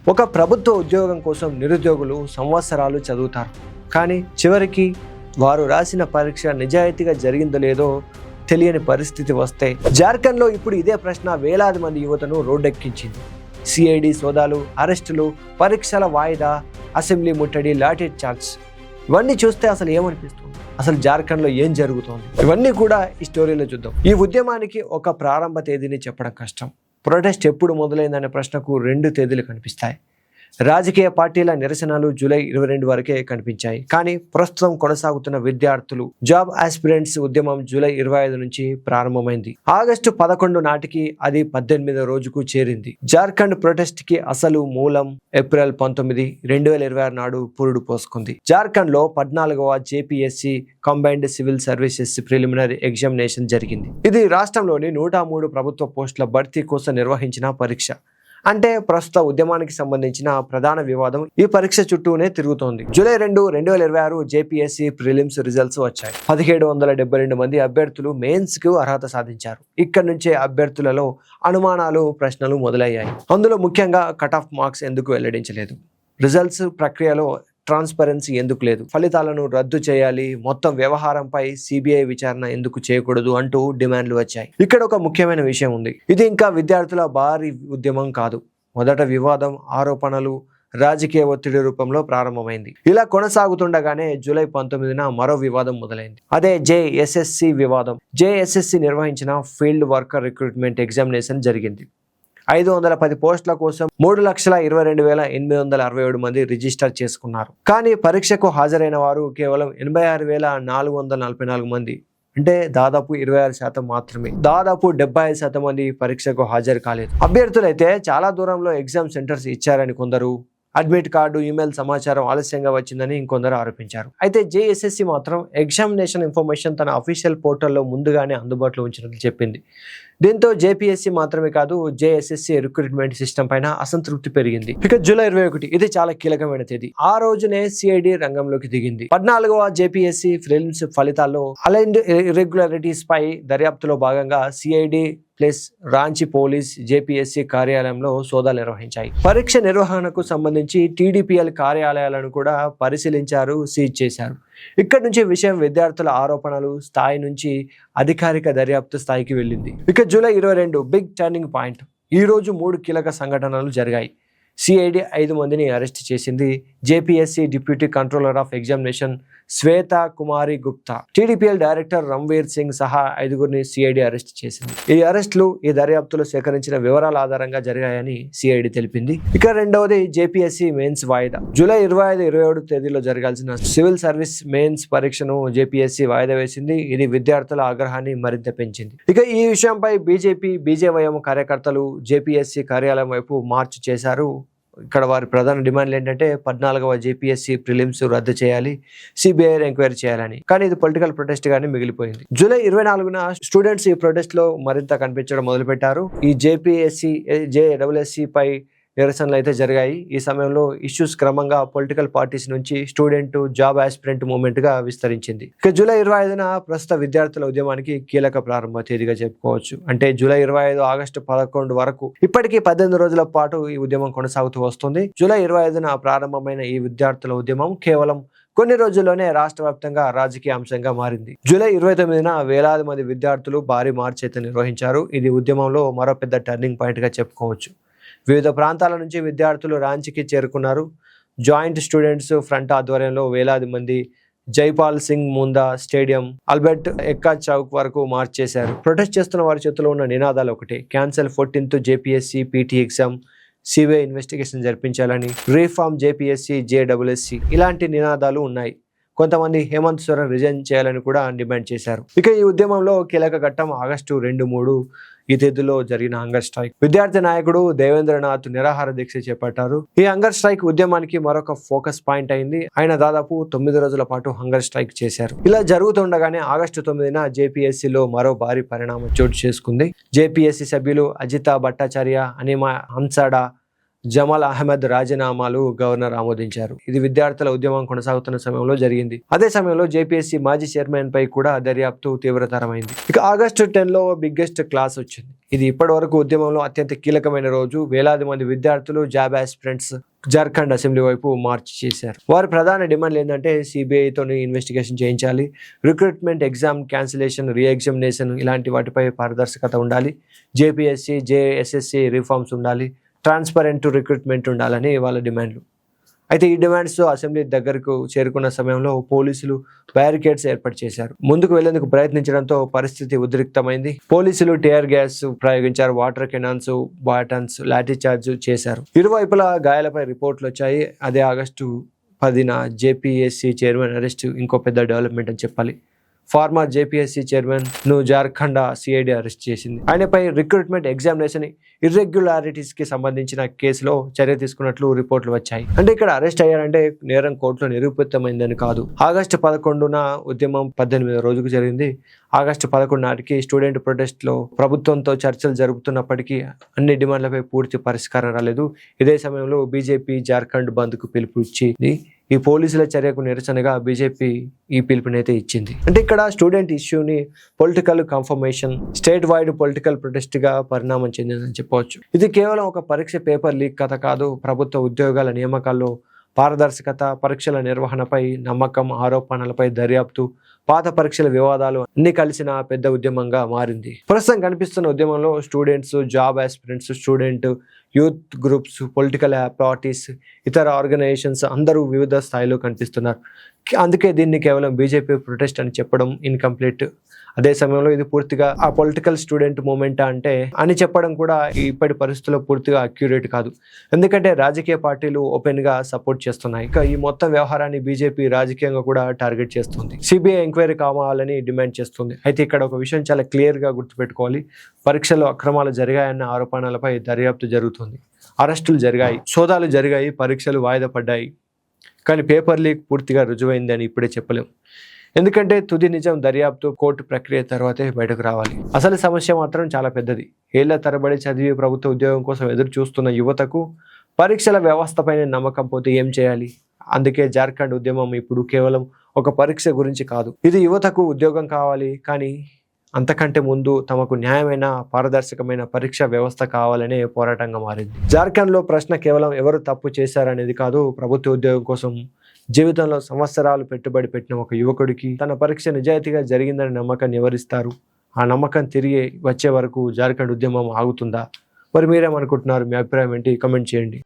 ఒక ప్రభుత్వ ఉద్యోగం కోసం నిరుద్యోగులు సంవత్సరాలు చదువుతారు, కానీ చివరికి వారు రాసిన పరీక్ష నిజాయితీగా జరిగిందో లేదో తెలియని పరిస్థితి వస్తే జార్ఖండ్లో ఇప్పుడు ఇదే ప్రశ్న వేలాది మంది యువతను రోడ్డెక్కించింది. సిఐడి సోదాలు, అరెస్టులు, పరీక్షల వాయిదా, అసెంబ్లీ ముట్టడి, లాఠీ చార్జ్, ఇవన్నీ చూస్తే అసలు ఏమనిపిస్తుంది? అసలు జార్ఖండ్లో ఏం జరుగుతోంది? ఇవన్నీ కూడా ఈ స్టోరీలో చూద్దాం. ఈ ఉద్యమానికి ఒక ప్రారంభ తేదీని చెప్పడం కష్టం. ప్రొటెస్ట్ ఎప్పుడు మొదలైందనే ప్రశ్నకు 2 తేదీలు కనిపిస్తాయి. రాజకీయ పార్టీల నిరసనలు జూలై 22 వరకే కనిపించాయి. కానీ ప్రస్తుతం కొనసాగుతున్న విద్యార్థులు, జాబ్ ఆస్పిరెంట్స్ ఉద్యమం జూలై 25 నుంచి ప్రారంభమైంది. ఆగస్టు 11 నాటికి అది 18వ రోజుకు చేరింది. జార్ఖండ్ ప్రొటెస్ట్ కి అసలు మూలం ఏప్రిల్ 19, 2026 నాడు పురుడు పోసుకుంది. జార్ఖండ్ లో 14వ JPSC combined civil services preliminary examination జరిగింది. ఇది రాష్ట్రంలోని 103 ప్రభుత్వ పోస్టుల భర్తీ కోసం నిర్వహించిన పరీక్ష. అంటే ప్రస్తుత ఉద్యమానికి సంబంధించిన ప్రధాన వివాదం ఈ పరీక్ష చుట్టూనే తిరుగుతోంది. జూలై 2, 2026 జేపీఎస్సీ ప్రిలిమ్స్ రిజల్ట్స్ వచ్చాయి. 1772 మంది అభ్యర్థులు మెయిన్స్ కు అర్హత సాధించారు. ఇక్కడ నుంచే అభ్యర్థులలో అనుమానాలు, ప్రశ్నలు మొదలయ్యాయి. అందులో ముఖ్యంగా కట్ ఆఫ్ మార్క్స్ ఎందుకు వెల్లడించలేదు? రిజల్ట్స్ ప్రక్రియలో ట్రాన్స్పరెన్సీ ఎందుకు లేదు? ఫలితాలను రద్దు చేయాలి, మొత్తం వ్యవహారంపై సిబిఐ విచారణ ఎందుకు చేయకూడదు అంటూ డిమాండ్లు వచ్చాయి. ఇక్కడ ఒక ముఖ్యమైన విషయం ఉంది. ఇది ఇంకా విద్యార్థుల భారీ ఉద్యమం కాదు. మొదట వివాదం, ఆరోపణలు, రాజకీయ ఒత్తిడి రూపంలో ప్రారంభమైంది. ఇలా కొనసాగుతుండగానే జూలై 19న మరో వివాదం మొదలైంది. అదే జేఎస్ఎస్సి వివాదం. జేఎస్ఎస్సి నిర్వహించిన ఫీల్డ్ వర్కర్ రిక్రూట్మెంట్ ఎగ్జామినేషన్ జరిగింది. 510 పోస్టుల కోసం 3,22,867 మంది రిజిస్టర్ చేసుకున్నారు. కానీ పరీక్షకు హాజరైన వారు కేవలం 86,444 మంది. అంటే దాదాపు 26% మాత్రమే. దాదాపు 75% మంది పరీక్షకు హాజరు కాలేదు. అభ్యర్థులైతే చాలా దూరంలో ఎగ్జామ్ సెంటర్స్ ఇచ్చారని కొందరు, అడ్మిట్ కార్డు, ఈమెయిల్ సమాచారం ఆలస్యంగా వచ్చిందని ఇంకొందరు ఆరోపించారు. అయితే జేఎస్ఎస్సి మాత్రం ఎగ్జామినేషన్ ఇన్ఫర్మేషన్ తన అఫీషియల్ పోర్టల్లో ముందుగానే అందుబాటులో ఉంచినట్లు చెప్పింది. దీంతో జేపీఎస్సీ మాత్రమే కాదు, జేఎస్ఎస్సి రిక్రూట్మెంట్ సిస్టమ్ పైన అసంతృప్తి పెరిగింది. ఇక జూలై 21 ఇది చాలా కీలకమైన తేదీ. ఆ రోజునే సిఐడి రంగంలోకి దిగింది. 14వ జేపీఎస్సి ఫిలిమ్స్ ఫలితాల్లో అలైన్డ్ ఇర్రెగ్యులారిటీస్ పై దర్యాప్తులో భాగంగా CID plus Ranchi police JPSC కార్యాలయంలో సోదాలు నిర్వహించాయి. పరీక్ష నిర్వహణకు సంబంధించి టీడీపీఎల్ కార్యాలయాలను కూడా పరిశీలించారు, సీజ్ చేశారు. ఇక్కడి నుంచి విషయం విద్యార్థుల ఆరోపణలు స్థాయి నుంచి అధికారిక దర్యాప్తు స్థాయికి వెళ్ళింది. ఇక జూలై 22 బిగ్ టర్నింగ్ పాయింట్. ఈ రోజు 3 కీలక సంఘటనలు జరిగాయి. సిఐడి 5 మందిని అరెస్ట్ చేసింది. JPSC deputy controller of examination Shweta Kumari Gupta, TDPL director Ranveer Singh సహా 5గురిని సిఐడి అరెస్ట్ చేసింది. ఈ అరెస్టులు ఈ దర్యాప్తులో సేకరించిన వివరాల ఆధారంగా జరిగాయని సిఐడి తెలిపింది. ఇక రెండవది జేపీఎస్సీ మెయిన్స్ వాయిదా. జూలై 25, 27 తేదీలో జరగాల్సిన సివిల్ సర్వీస్ మెయిన్స్ పరీక్షను జేపీఎస్సీ వాయిదా వేసింది. ఇది విద్యార్థుల ఆగ్రహాన్ని మరింత పెంచింది. ఇక ఈ విషయంపై బీజేవైఎం కార్యకర్తలు జేపీఎస్సీ కార్యాలయం వైపు మార్చ్ చేశారు. ఇక్కడ వారి ప్రధాన డిమాండ్లు ఏంటంటే 14వ జేపీఎస్సీ ప్రిలిమ్స్ రద్దు చేయాలి, సిబిఐ ఎంక్వైరీ చేయాలని. కానీ ఇది పొలిటికల్ ప్రొటెస్ట్ గానే మిగిలిపోయింది. జూలై 24న స్టూడెంట్స్ ఈ ప్రొటెస్ట్ లో మరింత కనిపించడం మొదలుపెట్టారు. ఈ జేఎస్ఎస్సి పై నిరసనలు అయితే జరిగాయి. ఈ సమయంలో ఇష్యూస్ క్రమంగా పొలిటికల్ పార్టీస్ నుంచి స్టూడెంట్, జాబ్ ఆస్పిరెంట్ మూవ్మెంట్ గా విస్తరించింది. ఇక జూలై 25న ప్రస్తుత విద్యార్థుల ఉద్యమానికి కీలక ప్రారంభ తేదీగా చెప్పుకోవచ్చు. అంటే జూలై 25, ఆగస్టు 11 వరకు ఇప్పటికీ 18 రోజుల పాటు ఈ ఉద్యమం కొనసాగుతూ వస్తుంది. జూలై 25న ప్రారంభమైన ఈ విద్యార్థుల ఉద్యమం కేవలం కొన్ని రోజుల్లోనే రాష్ట్ర వ్యాప్తంగా రాజకీయ అంశంగా మారింది. జూలై 29న వేలాది మంది విద్యార్థులు భారీ మార్చ్ అయితే నిర్వహించారు. ఇది ఉద్యమంలో మరో పెద్ద టర్నింగ్ పాయింట్ గా చెప్పుకోవచ్చు. వివిధ ప్రాంతాల నుంచి విద్యార్థులు రాంచీకి చేరుకున్నారు. జాయింట్ స్టూడెంట్స్ ఫ్రంట్ ఆధ్వర్యంలో వేలాది మంది జైపాల్ సింగ్ ముందా స్టేడియం, ఆల్బర్ట్ ఎక్కా చౌక్ వరకు మార్చ్ చేశారు. ప్రొటెస్ట్ చేస్తున్న వారి చేతిలో ఉన్న నినాదాలు ఒకటే: cancel 14th JPSC PT exam, CBI investigation జరిపించాలని, రీఫార్మ్ జేపీఎస్సీ, జేడబ్ల్యూఎస్సీ ఇలాంటి నినాదాలు ఉన్నాయి. కొంతమంది హేమంత్ సోరెన్ రిజైన్ చేయాలని కూడా డిమాండ్ చేశారు. ఇక ఈ ఉద్యమంలో కీలక ఘట్టం ఆగస్టు 2, 3 ఈ తేదీలో జరిగిన హంగర్ స్ట్రైక్. విద్యార్థి నాయకుడు దేవేంద్రనాథ్ నిరాహార దీక్ష చేపట్టారు. ఈ హంగర్ స్ట్రైక్ ఉద్యమానికి మరొక ఫోకస్ పాయింట్ అయింది. ఆయన దాదాపు 9 రోజుల పాటు హంగర్ స్ట్రైక్ చేశారు. ఇలా జరుగుతుండగానే ఆగస్టు 9న జేపీఎస్సీలో మరో భారీ పరిణామం చోటు చేసుకుంది. జేపీఎస్సీ సభ్యులు అజితా భట్టాచార్య, అనిమా హన్సాడా, జమాల్ అహ్మద్ రాజీనామాలు గవర్నర్ ఆమోదించారు. ఇది విద్యార్థుల ఉద్యమం కొనసాగుతున్న సమయంలో జరిగింది. అదే సమయంలో జేపీఎస్సీ మాజీ చైర్మన్ పై కూడా దర్యాప్తు తీవ్రతరమైంది. ఇక ఆగస్టు 10 బిగ్గెస్ట్ క్లాస్ వచ్చింది. ఇది ఇప్పటి వరకు ఉద్యమంలో అత్యంత కీలకమైన రోజు. వేలాది మంది విద్యార్థులు జాబ్ ఆస్పిరెంట్స్ జార్ఖండ్ అసెంబ్లీ వైపు మార్చ్ చేశారు. వారి ప్రధాన డిమాండ్లు ఏంటంటే సిబిఐతో ఇన్వెస్టిగేషన్ చేయించాలి, రిక్రూట్మెంట్ ఎగ్జామ్ క్యాన్సిలేషన్, రీఎగ్జామినేషన్ ఇలాంటి వాటిపై పారదర్శకత ఉండాలి, జేపీఎస్సీ జేఎస్ఎస్సీ రిఫార్మ్స్ ఉండాలి, ట్రాన్స్పరెంట్ రిక్రూట్మెంట్ ఉండాలని వాళ్ళ డిమాండ్లు. అయితే ఈ డిమాండ్స్ అసెంబ్లీ దగ్గరకు చేరుకున్న సమయంలో పోలీసులు బ్యారికేడ్స్ ఏర్పాటు చేశారు. ముందుకు వెళ్లేందుకు ప్రయత్నించడంతో పరిస్థితి ఉద్రిక్తమైంది. పోలీసులు టియర్ గ్యాస్ ప్రయోగించారు, water cannons, batons, lathi charge చేశారు. ఇరువైపులా గాయాలపై రిపోర్ట్లు వచ్చాయి. అదే ఆగస్టు 10 జేపీఎస్సీ చైర్మన్ అరెస్ట్ ఇంకో పెద్ద డెవలప్మెంట్ అని చెప్పాలి. ఫార్మర్ జేపీఎస్సీ చైర్మన్ ను జార్ఖండ్ సిఐడి అరెస్ట్ చేసింది. ఆయనపై రిక్రూట్మెంట్ ఎగ్జామినేషన్ ఇర్రెగ్యులారిటీస్ కి సంబంధించిన కేసులో చర్య తీసుకున్నట్లు రిపోర్ట్లు వచ్చాయి. అంటే ఇక్కడ అరెస్ట్ అయ్యారంటే నేరం కోర్టులో నిరూపితమైందని కాదు. ఆగస్టు 11 ఉద్యమం 18వ రోజుకు జరిగింది. ఆగస్టు 11 నాటికి స్టూడెంట్ ప్రొటెస్ట్ లో ప్రభుత్వంతో చర్చలు జరుపుతున్నప్పటికీ అన్ని డిమాండ్లపై పూర్తి పరిష్కారం రాలేదు. ఇదే సమయంలో బీజేపీ జార్ఖండ్ బంద్ కు పిలుపు ఇచ్చింది. ఈ పోలీసుల చర్యకు నిరసనగా బీజేపీ ఈ పిలుపునైతే ఇచ్చింది. అంటే ఇక్కడ స్టూడెంట్ ఇష్యూని political confirmation, state wide political protest గా పరిణామం చెందిందని చెప్పవచ్చు. ఇది కేవలం ఒక పరీక్ష పేపర్ లీక్ కథ కాదు. ప్రభుత్వ ఉద్యోగాల నియామకాల్లో పారదర్శకత, పరీక్షల నిర్వహణపై నమ్మకం, ఆరోపణలపై దర్యాప్తు, పాత పరీక్షల వివాదాలు అన్ని కలిసిన పెద్ద ఉద్యమంగా మారింది. ప్రస్తుతం కనిపిస్తున్న ఉద్యమంలో students, job aspirants, student youth groups, political parties, ఇతర ఆర్గనైజేషన్స్ అందరూ వివిధ స్థాయిలో కనిపిస్తున్నారు. అందుకే దీన్ని కేవలం బీజేపీ ప్రొటెస్ట్ అని చెప్పడం ఇన్కంప్లీట్. అదే సమయంలో ఇది పూర్తిగా ఆ పొలిటికల్ స్టూడెంట్ మూమెంట్ అంటే అని చెప్పడం కూడా ఇప్పటి పరిస్థితుల్లో పూర్తిగా అక్యురేట్ కాదు. ఎందుకంటే రాజకీయ పార్టీలు ఓపెన్ గా సపోర్ట్ చేస్తున్నాయి. ఇక ఈ మొత్తం వ్యవహారాన్ని బీజేపీ రాజకీయంగా కూడా టార్గెట్ చేస్తుంది. సిబిఐ ఎంక్వైరీ కావాలని డిమాండ్ చేస్తుంది. అయితే ఇక్కడ ఒక విషయం చాలా క్లియర్ గా గుర్తుపెట్టుకోవాలి. పరీక్షలో అక్రమాలు జరిగాయన్న ఆరోపణలపై దర్యాప్తు జరుగుతుంది, అరెస్టులు జరిగాయి, సోదాలు జరిగాయి, పరీక్షలు వాయిదా పడ్డాయి. కానీ పేపర్ లీక్ పూర్తిగా రుజువైంది అని ఇప్పుడే చెప్పలేం. ఎందుకంటే తుది నిజం దర్యాప్తు, కోర్టు ప్రక్రియ తర్వాతే బయటకు రావాలి. అసలు సమస్య మాత్రం చాలా పెద్దది. ఏళ్ల తరబడి చదివి ప్రభుత్వ ఉద్యోగం కోసం ఎదురు చూస్తున్న యువతకు పరీక్షల వ్యవస్థపైన నమ్మకం పోతే ఏం చేయాలి? అందుకే జార్ఖండ్ ఉద్యమం ఇప్పుడు కేవలం ఒక పరీక్ష గురించి కాదు. ఇది యువతకు ఉద్యోగం కావాలి, కానీ అంతకంటే ముందు తమకు న్యాయమైన, పారదర్శకమైన పరీక్ష వ్యవస్థ కావాలనే పోరాటంగా మారింది. జార్ఖండ్లో ప్రశ్న కేవలం ఎవరు తప్పు చేశారనేది కాదు. ప్రభుత్వ ఉద్యోగం కోసం జీవితంలో సంవత్సరాలు పెట్టుబడి పెట్టిన ఒక యువకుడికి తన పరీక్ష నిజాయితీగా జరిగిందని నమ్మకాన్ని ఎవరిస్తారు? ఆ నమ్మకం తిరిగి వచ్చే వరకు జార్ఖండ్ ఉద్యమం ఆగుతుందా? మరి మీరేమనుకుంటున్నారు? మీ అభిప్రాయం ఏంటి? కమెంట్ చేయండి.